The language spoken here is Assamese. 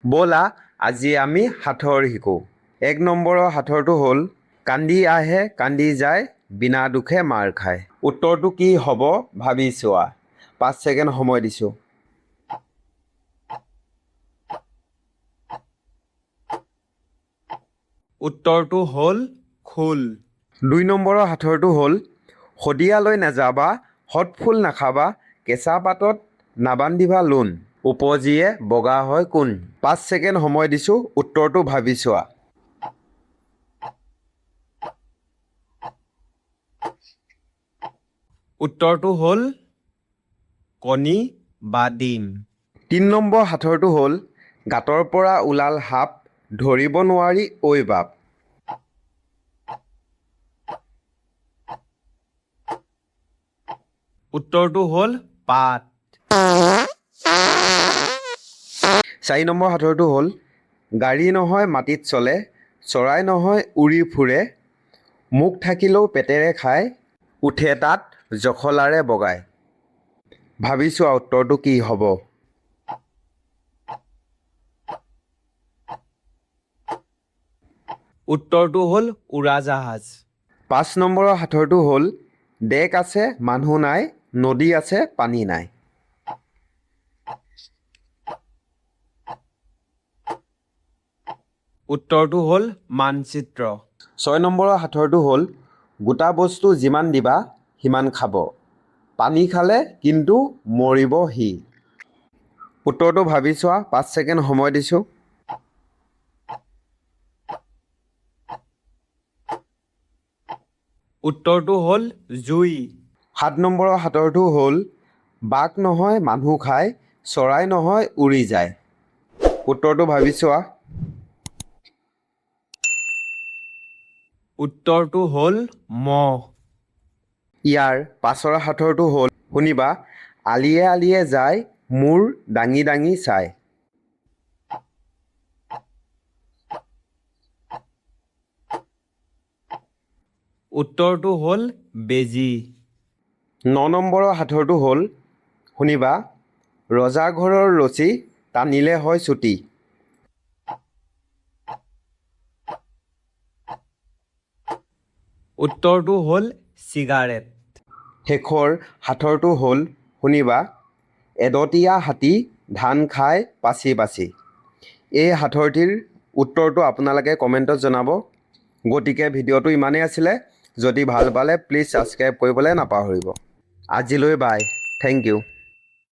ব'লা আজি আমি সাঁথৰ শিকোঁ। 1 নম্বৰৰ সাঁথৰটো হ'ল কান্দি আহে কান্দি যায় বিনা দুখে মাৰ খায়। উত্তৰটো কি হ'ব ভাবি চোৱা। 5 ছেকেণ্ড সময় দিছোঁ। উত্তৰটো হ'ল খোল। 2 নম্বৰৰ সাঁথৰটো হ'ল শদিয়ালৈ নাযাবা হতফুল নাখাবা কেঁচা পাতত নাবান্ধিবা লোণ উপজিয়ে বগা হয় কোন। 5 ছেকেণ্ড সময় দিছোঁ। উত্তৰটো ভাবি চোৱা। উত্তৰটো হ'ল কণী বা ডিম। 3 নম্বৰ সাঁথৰটো হ'ল গাঁতৰ পৰা ওলাল সাপ ধৰিব নোৱাৰি ঐ বাপ। উত্তৰটো হ'ল পাত। 4 নম্বৰ সাঁথৰটো হ'ল গাড়ী নহয় মাটিত চলে চৰাই নহয় উৰি ফুৰে মুখ থাকিলেও পেটেৰে খায় উঠে তাত জখলাৰে বগায়। ভাবি চোৱা উত্তৰটো কি হ'ব। উত্তৰটো হ'ল উৰাজাহাজ। 5 নম্বৰৰ সাঁথৰটো হ'ল ডেক আছে মানুহ নাই নদী আছে পানী নাই। উত্তৰটো হ'ল মানচিত্ৰ। 6 নম্বৰৰ সাঁথৰটো হ'ল গোটা বস্তু যিমান দিবা সিমান খাব পানী খালে কিন্তু মৰিব সি। উত্তৰটো ভাবি চোৱা। 5 ছেকেণ্ড সময় দিছোঁ। উত্তৰটো হ'ল জুই। 7 নম্বৰৰ সাঁথৰটো হ'ল বাঘ নহয় মানুহ খায় চৰাই নহয় উৰি যায়। উত্তৰটো ভাবি চোৱা। উত্তৰটো হ'ল মহ। ইয়াৰ পাছৰ সাঁথৰটো হ'ল শুনিবা আলিয়ে আলিয়ে যায় মূৰ দাঙি দাঙি চায়। উত্তৰটো হ'ল বেজী। 9 নম্বৰৰ সাঁথৰটো হ'ল শুনিবা ৰজাঘৰৰ ৰচী টানিলে হয় চুটি। উত্তৰটো হ'ল চিগাৰেট। শেষৰ সাঁথৰটো হ'ল শুনিবা এডতীয়া হাতী ধান খায় পাচি পাচি। এই সাঁথৰটিৰ উত্তৰটো আপোনালোকে কমেণ্টত জনাব। গতিকে ভিডিঅ'টো ইমানেই আছিলে। যদি ভাল পালে প্লিজ ছাবস্ক্ৰাইব কৰিবলৈ নাপাহৰিব। আজিলৈ বাই। Thank U.